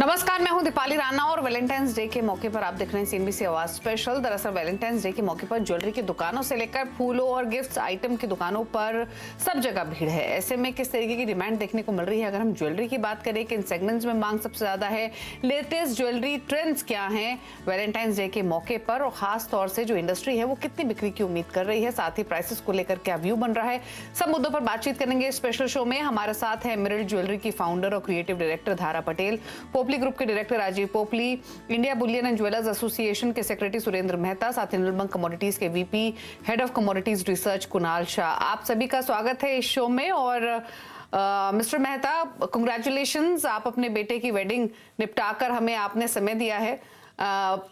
नमस्कार, मैं हूं दीपाली राणा और वैलेंटाइंस डे के मौके पर आप देख रहे हैं सीएनबीसी आवाज स्पेशल। दरअसल वैलेंटाइंस डे के मौके पर ज्वेलरी की दुकानों से लेकर फूलों और गिफ्ट्स आइटम की दुकानों पर सब जगह भीड़ है। ऐसे में किस तरीके की डिमांड देखने को मिल रही है? अगर हम ज्वेलरी की बात करें कि इन सेगमेंट्स में मांग सबसे ज्यादा है, लेटेस्ट ज्वेलरी ट्रेंड्स क्या है वैलेंटाइंस डे के मौके पर, और खास तौर से जो इंडस्ट्री है वो कितनी बिक्री की उम्मीद कर रही है, साथ ही प्राइसेस को लेकर क्या व्यू बन रहा है, सब मुद्दों पर बातचीत करेंगे स्पेशल शो में। हमारे साथ है एमराल्ड ज्वेलरी की फाउंडर और creative director Dhara Patel, Popley group के director Rajiv Popley, India bullion and jewellers association के सेक्रेटरी सुरेंद्र मेहता, साथ ही निर्मल कमोडिटीज के VP head of commodities research Kunal Shah. आप सभी का स्वागत है इस शो में। और मिस्टर मेहता, कंग्रेचुलेशंस, आप अपने बेटे की वेडिंग निपटाकर हमें आपने समय दिया है।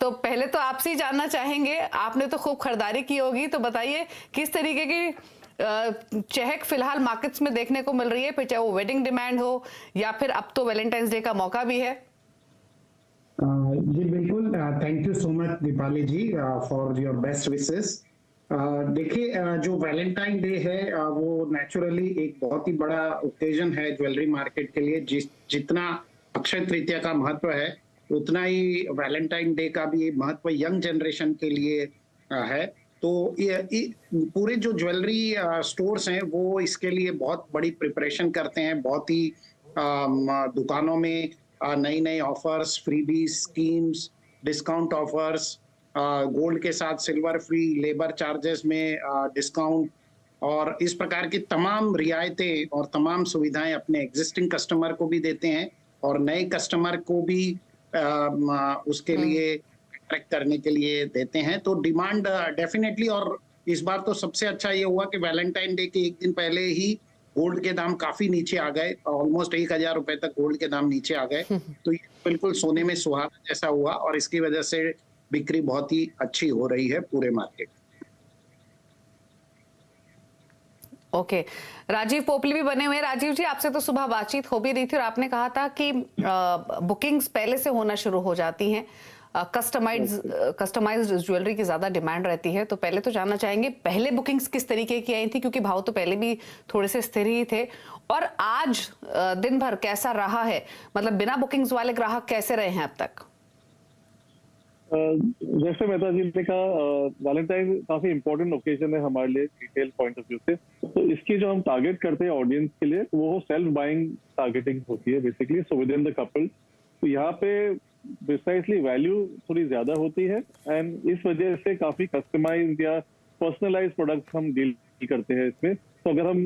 तो पहले तो आपसे ही जानना चाहेंगे, आपने तो खूब खरीदारी की होगी, तो बताइए किस तरीके की चहक फिलहाल मार्केट्स में देखने को मिल रही है, फिर चाहे वो वेडिंग डिमांड हो या फिर अब तो वैलेंटाइंस डे का मौका भी है। जी बिल्कुल, thank you so much Deepali ji for your best wishes. देखिए, जो वैलेंटाइन डे है वो नेचुरली एक बहुत ही बड़ा ओकेजन है ज्वेलरी मार्केट के लिए। जितना अक्षय तृतीया का महत्व है उतना ही वैलेंटाइन डे का भी महत्व यंग जनरेशन के लिए है। तो पूरे जो ज्वेलरी स्टोर्स हैं वो इसके लिए बहुत बड़ी प्रिपरेशन करते हैं। बहुत ही दुकानों में नई नई offers, freebie schemes, discount offers, gold के साथ सिल्वर फ्री, लेबर चार्जेस में डिस्काउंट और इस प्रकार की तमाम रियायतें और तमाम सुविधाएं अपने एग्जिस्टिंग कस्टमर को भी देते हैं और नए कस्टमर को भी उसके लिए अट्रैक्ट करने के लिए देते हैं। तो डिमांड डेफिनेटली, और इस बार तो सबसे अच्छा ये हुआ कि वैलेंटाइन डे के एक दिन पहले ही गोल्ड के दाम काफी नीचे आ गए, ऑलमोस्ट 1000 रुपए तक गोल्ड के दाम नीचे आ गए। तो ये बिल्कुल सोने में सुहागा जैसा हुआ और इसकी वजह से बिक्री बहुत ही अच्छी हो रही है पूरे मार्केट। ओके, राजीव पोपली भी बने हुए हैं। राजीव जी, आपसे तो सुबह बातचीत हो भी रही थी और आपने कहा था कि बुकिंग्स पहले से होना शुरू हो जाती हैं, कस्टमाइज्ड ज्वेलरी की ज्यादा डिमांड रहती है। तो पहले तो जानना चाहेंगे, पहले बुकिंग्स किस तरीके की आई थी, क्योंकि भाव तो पहले भी थोड़े से स्थिर ही थे, और आज दिन भर कैसा रहा है, मतलब बिना बुकिंग्स वाले ग्राहक कैसे रहे हैं अब तक? जैसे मेहता जी ने कहा, वैलेंटाइन काफी इंपॉर्टेंट ओकेजन है हमारे लिए रिटेल पॉइंट ऑफ व्यू से। तो इसकी जो हम टारगेट करते हैं ऑडियंस के लिए वो सेल्फ बाइंग टारगेटिंग होती है basically, so with in the couple. तो यहाँ पे प्रिसाइसली वैल्यू थोड़ी ज्यादा होती है एंड इस वजह से काफी कस्टमाइज्ड या पर्सनलाइज्ड प्रोडक्ट्स हम डील करते हैं इसमें। तो अगर हम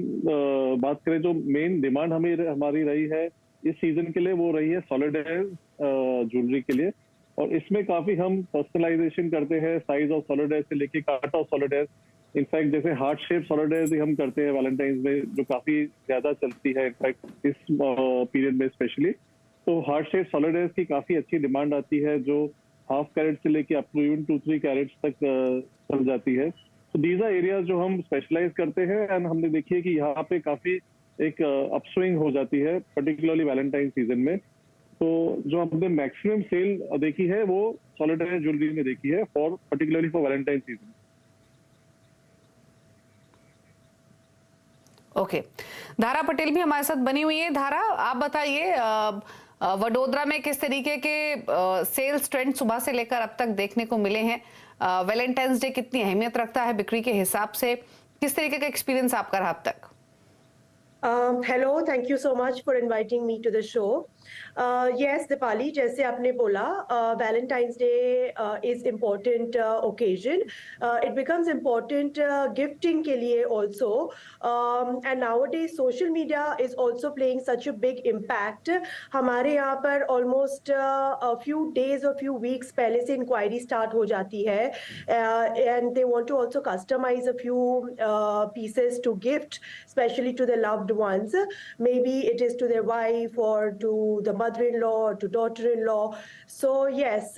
बात करें जो मेन डिमांड हमारी रही है इस सीजन के लिए, वो रही है सॉलिडाइज ज्वेलरी के लिए। और इसमें काफी हम पर्सनलाइजेशन करते हैं, साइज ऑफ सॉलिडाइज से लेके कट ऑफ सॉलिडाइज। इनफैक्ट जैसे हार्ट शेप सॉलिडाइज भी हम करते हैं वैलेंटाइंस में, जो काफी ज्यादा चलती है इनफैक्ट इस पीरियड में स्पेशली। तो हार्ट शेप सॉलिडाइज की काफी अच्छी डिमांड आती है, जो हाफ कैरेट से लेके अप टू इवन 2-3 कैरेट्स तक चल जाती है। तो दीज आर एरियाज जो हम स्पेशलाइज करते हैं एंड हमने देखी है कि यहाँ पे काफी एक अपस्विंग हो जाती है पर्टिकुलरली वैलेंटाइन सीजन में। तो जो हमने मैक्सिमम सेल देखी है वो सॉलिडाइज ज्वेलरी में देखी है for particularly for Valentine season. Okay, धारा पटेल भी हमारे साथ बनी हुई है। धारा, आप बताइए, वडोदरा में किस तरीके के सेल्स ट्रेंड सुबह से लेकर अब तक देखने को मिले हैं? वैलेंटाइंस डे कितनी अहमियत रखता है बिक्री के हिसाब से? किस तरीके का एक्सपीरियंस आपका रहा अब तक? Hello, thank you so much for inviting me to the show. Yes, Dipali, जैसे आपने बोला, Valentine's Day is important occasion. It becomes important gifting के लिए also. And nowadays social media is also playing such a big impact. हमारे यहाँ पर almost a few days or few weeks पहले से inquiry start हो जाती है, and they want to also customize a few pieces to gift, especially to the loved ones. Maybe it is to their wife or to the mother-in-law or to daughter-in-law. So yes,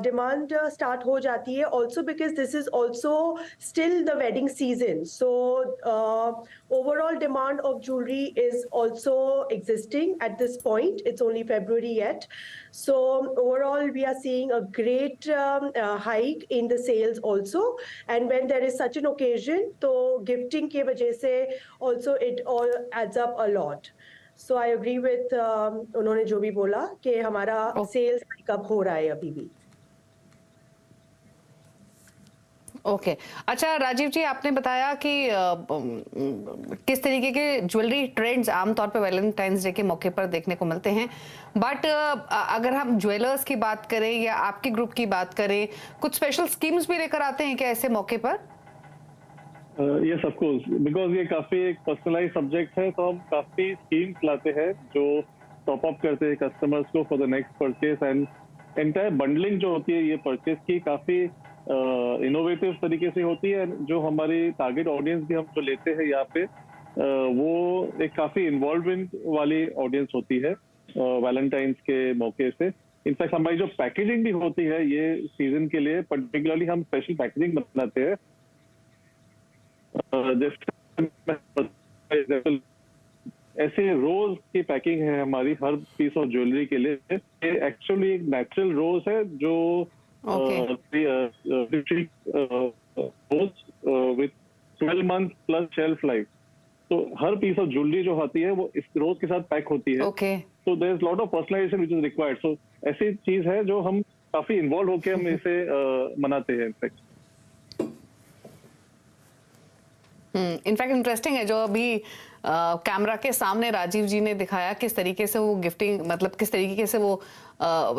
demand start ho jati hai, also because this is also still the wedding season. So overall demand of jewelry is also existing at this point. It's only February yet. So overall we are seeing a great hike in the sales also. And when there is such an occasion, so gifting ke wajah se also it all adds up a lot. So I agree with उन्होंने जो भी बोला कि हमारा sales pickup हो रहा है अभी भी। ओके अच्छा राजीव जी, आपने बताया कि किस तरीके के ज्वेलरी ट्रेंड्स आमतौर पे वैलेंटाइंस डे के मौके पर देखने को मिलते हैं, बट अगर हम ज्वेलर्स की बात करें या आपके ग्रुप की बात करें, कुछ स्पेशल स्कीम्स भी लेकर आते हैं क्या ऐसे मौके पर? यस ऑफ कोर्स, बिकॉज ये काफी एक पर्सनलाइज सब्जेक्ट है, तो हम काफी स्कीम्स लाते हैं जो टॉप अप करते हैं कस्टमर्स को for the next purchase, and entire bundling जो होती है ये परचेस की काफी इनोवेटिव तरीके से होती है। जो हमारी टारगेट ऑडियंस भी हम जो लेते हैं यहाँ पे वो एक काफी इन्वॉल्वमेंट वाली ऑडियंस होती है वैलेंटाइंस के मौके से। इनफैक्ट हमारी जो पैकेजिंग भी होती है ये सीजन के लिए पर्टिकुलरली हम स्पेशल पैकेजिंग बनाते हैं। जैसे ऐसे रोज की पैकिंग है हमारी हर पीस ऑफ ज्वेलरी के लिए। ये एक्चुअली एक नेचुरल रोज है जो with 12 months plus shelf life. तो हर पीस ऑफ ज्वेलरी जो होती है वो इस रोज के साथ पैक होती है। तो there is lot of personalisation which is required. So ऐसी चीज है जो हम काफी इन्वॉल्व होकर हम इसे मनाते हैं। इनफैक्ट इंटरेस्टिंग है जो अभी कैमरा के सामने राजीव जी ने दिखाया किस तरीके से वो गिफ्टिंग, मतलब किस तरीके से वो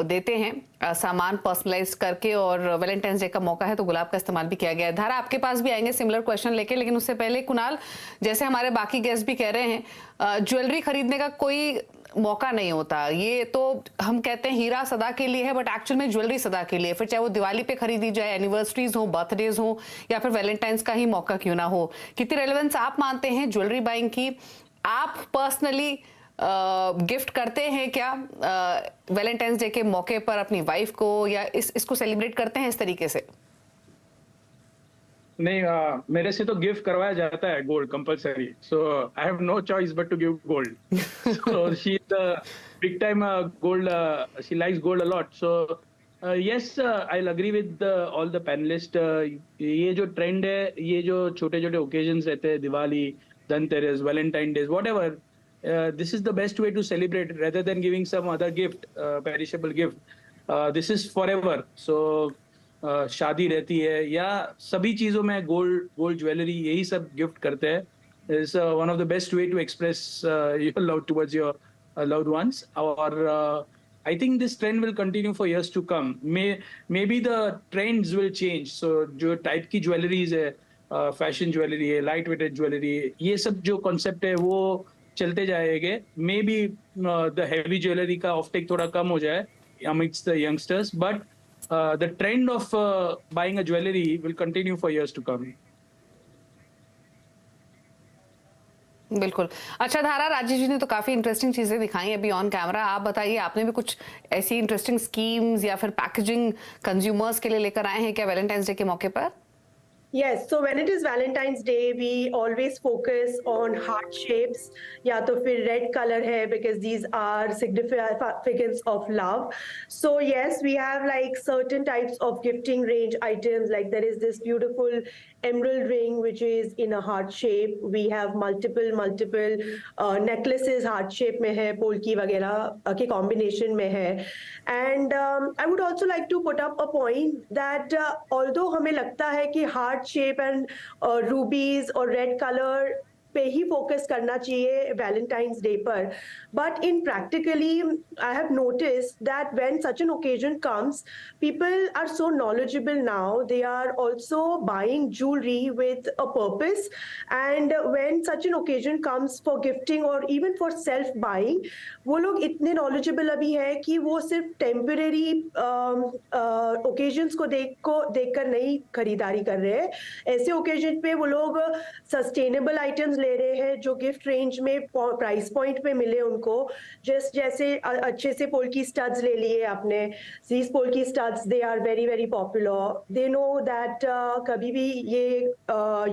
देते हैं सामान पर्सनलाइज करके, और वैलेंटाइंस डे का मौका है तो गुलाब का इस्तेमाल भी किया गया है। धारा आपके पास भी आएंगे सिमिलर क्वेश्चन लेके, लेकिन उससे पहले कुणाल, जैसे हमारे बाकी गेस्ट भी कह रहे हैं ज्वेलरी खरीदने का कोई मौका नहीं होता, ये तो हम कहते हैं हीरा सदा के लिए है, बट एक्चुअल में ज्वेलरी सदा के लिए, फिर चाहे वो दिवाली पे खरीदी जाए, एनिवर्सरीज हो, बर्थडेज हो, या फिर वैलेंटाइंस का ही मौका क्यों ना हो। कितनी रेलेवेंस आप मानते हैं ज्वेलरी बाइंग की? आप पर्सनली गिफ्ट करते हैं क्या वैलेंटाइंस डे के मौके पर अपनी वाइफ को, या इसको सेलिब्रेट करते हैं इस तरीके से? नहीं, मेरे से तो गिफ्ट करवाया जाता है gold compulsory, so I have no choice but to give gold. So she is the big time gold, she likes gold a lot. So yes, I will agree with all the panelist. ये जो trend है, ये जो छोटे छोटे occasions रहते हैं, Diwali, Dhanteras, Valentine days, whatever, this is the best way to celebrate rather than giving some other gift, perishable gift. This is forever. So शादी रहती है या सभी चीजों में गोल्ड ज्वेलरी यही सब गिफ्ट करते हैं। It's one of the best way to express your love towards your loved ones. Or I think this trend will continue for years to come. Maybe the trends will change. So जो type की jewelleries है, fashion jewellery है, light weighted jewellery है, ये सब जो concept है वो चलते जाएंगे। May be the heavy jewellery का ऑफटेक थोड़ा कम हो जाए amongst the youngsters, but the trend of buying a jewellery will continue for years to come. बिल्कुल। अच्छा धारा, राजीव जी ने तो काफी इंटरेस्टिंग चीजें दिखाई अभी ऑन कैमरा। आप बताइए, आपने भी कुछ ऐसी इंटरेस्टिंग स्कीम्स या फिर पैकेजिंग कंज्यूमर्स के लिए लेकर आए हैं क्या वैलेंटाइंस डे के मौके पर? Yes, so when it is Valentine's Day, we always focus on heart shapes. या तो फिर red color है because these are significance of love. So yes, we have like certain types of gifting range items. Like there is this beautiful emerald ring which is in a heart shape. We have multiple necklaces heart shape में है, polki वगैरह के combination में है. And I would also like to put up a point that although हमें लगता है कि heart shape and rubies और red color पे ही फोकस करना चाहिए वैलेंटाइंस डे पर, but in practically I have noticed that when such an occasion comes, people are so knowledgeable now, they are also buying jewellery with a purpose, and when such an occasion comes for gifting और even for self buying, वो लोग इतने knowledgeable अभी है कि वो सिर्फ temporary occasions को देखकर नहीं खरीदारी कर रहे हैं। ऐसे ओकेजन पे वो लोग सस्टेनेबल आइटम्स ले रहे हैं जो गिफ्ट रेंज में प्राइस पॉइंट पे मिले उनको। जैसे अच्छे से पोल्की स्टड्स ले लिए आपने, these polki studs they are very very popular, they know that कभी भी ये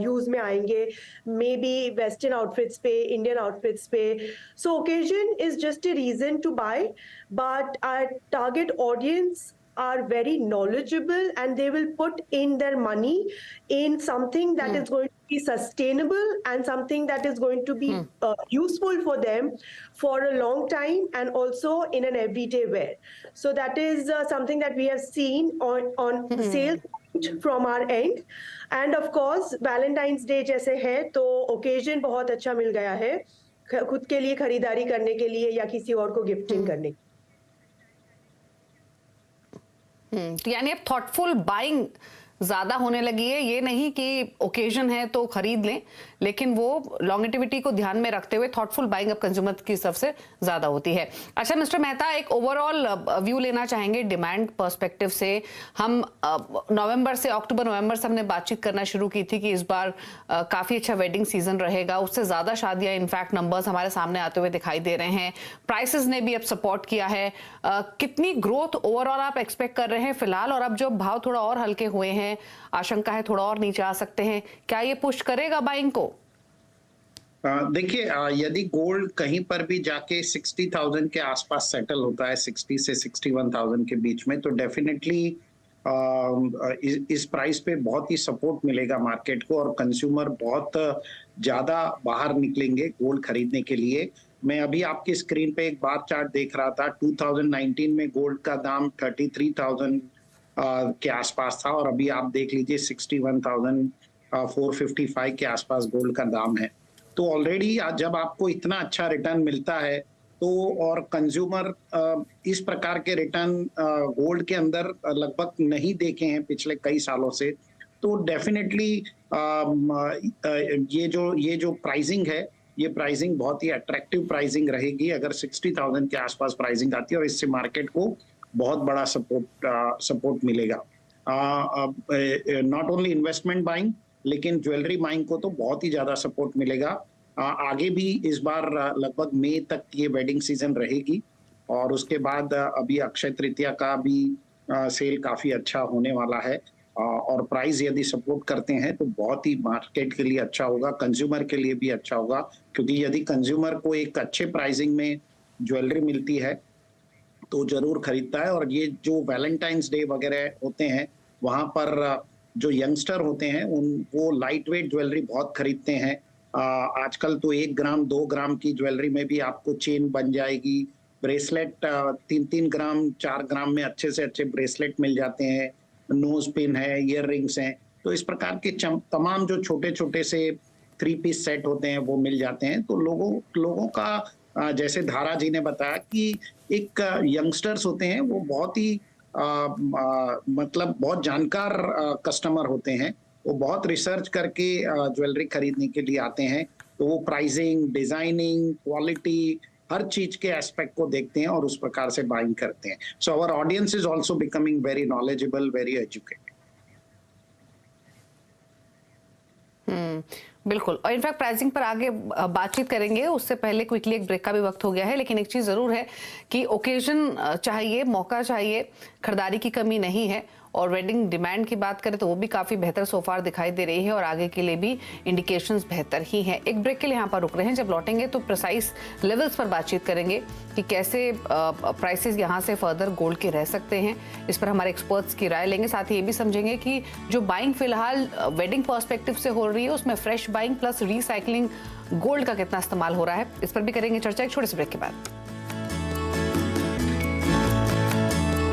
यूज में आएंगे, मे बी वेस्टर्न आउटफिट्स पे, इंडियन आउटफिट्स पे। So occasion is just a reason to buy, but our target audience are very knowledgeable and they will put in their money in something that is going to be sustainable and something that is going to be useful for them for a long time and also in an everyday wear. So that is something that we have seen on sales from our end. And of course Valentine's Day जैसे है तो occasion बहुत अच्छा मिल गया है खुद के लिए खरीदारी करने के लिए या किसी और को गिफ्टिंग करने के लिए। तो यानी अब थॉटफुल बाइंग ज्यादा होने लगी है, ये नहीं कि ओकेजन है तो खरीद लें, लेकिन वो लॉन्गेटिविटी को ध्यान में रखते हुए थॉटफुल बाइंग अब कंज्यूमर की तरफ से ज्यादा होती है। अच्छा मिस्टर मेहता, एक ओवरऑल व्यू लेना चाहेंगे डिमांड पर्सपेक्टिव से। हम नवंबर से अक्टूबर नवंबर से हमने बातचीत करना शुरू की थी कि इस बार काफी अच्छा वेडिंग सीजन रहेगा, उससे ज्यादा शादियां इनफैक्ट नंबर्स हमारे सामने आते हुए दिखाई दे रहे हैं। प्राइसेस ने भी अब सपोर्ट किया है। कितनी ग्रोथ ओवरऑल आप एक्सपेक्ट कर रहे हैं फिलहाल, और अब जो भाव थोड़ा और हल्के हुए हैं, आशंका है थोड़ा और नीचे आ सकते हैं, क्या ये पुश करेगा बाइंग को? देखिए, यदि गोल्ड कहीं पर भी जाके 60,000 के आसपास सेटल होता है, 60 से 61,000 के बीच में, तो डेफिनेटली इस प्राइस पे बहुत ही सपोर्ट मिलेगा मार्केट को और कंज्यूमर बहुत ज्यादा बाहर निकलेंगे गोल्ड खरीदने के लिए। मैं अभी आपकी स्क्रीन पे एक बार चार्ट देख रहा था, 2019 में गोल्ड का दाम 33,000 के आसपास था और अभी आप देख लीजिए 61,455 के आसपास गोल्ड का दाम है। तो ऑलरेडी जब आपको इतना अच्छा रिटर्न मिलता है तो, और कंज्यूमर इस प्रकार के रिटर्न गोल्ड के अंदर लगभग नहीं देखे हैं पिछले कई सालों से, तो डेफिनेटली ये जो प्राइसिंग है, ये प्राइसिंग बहुत ही अट्रैक्टिव प्राइसिंग रहेगी अगर 60,000 के आसपास प्राइसिंग आती है, और इससे मार्केट को बहुत बड़ा सपोर्ट मिलेगा। नॉट ओनली इन्वेस्टमेंट बाइंग, लेकिन ज्वेलरी बाइंग को तो बहुत ही ज्यादा सपोर्ट मिलेगा। आगे भी इस बार लगभग मई तक ये वेडिंग सीजन रहेगी और उसके बाद अभी अक्षय तृतीया का भी सेल काफी अच्छा होने वाला है, और प्राइस यदि सपोर्ट करते हैं तो बहुत ही मार्केट के लिए अच्छा होगा, कंज्यूमर के लिए भी अच्छा होगा, क्योंकि यदि कंज्यूमर को एक अच्छे प्राइसिंग में ज्वेलरी मिलती है तो जरूर खरीदता है। और ये जो वैलेंटाइंस डे वगैरह होते हैं वहां पर जो यंगस्टर होते हैं वो लाइट वेट ज्वेलरी बहुत खरीदते हैं। आजकल तो 1 ग्राम 2 ग्राम की ज्वेलरी में भी आपको चेन बन जाएगी, ब्रेसलेट 3-3 ग्राम 4 ग्राम में अच्छे से अच्छे ब्रेसलेट मिल जाते हैं, नोज पिन है, ईयर रिंग्स हैं, तो इस प्रकार के तमाम जो छोटे छोटे से 3 पीस सेट होते हैं वो मिल जाते हैं। तो लोगों का जैसे धारा जी ने बताया कि एक यंगस्टर्स होते हैं वो बहुत ही मतलब बहुत जानकार कस्टमर होते हैं, वो बहुत रिसर्च करके ज्वेलरी खरीदने के लिए आते हैं, तो वो प्राइसिंग, डिजाइनिंग, क्वालिटी, हर चीज के एस्पेक्ट को देखते हैं और उस प्रकार से बाइंग करते हैं। So our audience is also becoming very knowledgeable, very educated. बिल्कुल, और इनफैक्ट प्राइसिंग पर आगे बातचीत करेंगे, उससे पहले क्विकली एक ब्रेक का भी वक्त हो गया है, लेकिन एक चीज जरूर है कि ओकेजन चाहिए, मौका चाहिए, खरीदारी की कमी नहीं है, और वेडिंग डिमांड की बात करें तो वो भी काफी बेहतर सोफार दिखाई दे रही है और आगे के लिए भी इंडिकेशंस बेहतर ही हैं। एक ब्रेक के लिए यहाँ पर रुक रहे हैं, जब लौटेंगे तो प्रिसाइज लेवल्स पर बातचीत करेंगे कि कैसे प्राइसेस यहाँ से फर्दर गोल्ड के रह सकते हैं, इस पर हमारे एक्सपर्ट्स की राय लेंगे। साथ ही ये भी समझेंगे कि जो बाइंग फिलहाल वेडिंग पर्सपेक्टिव से हो रही है उसमें fresh buying plus recycling gold का कितना इस्तेमाल हो रहा है, इस पर भी करेंगे चर्चा एक छोटे से ब्रेक के बाद।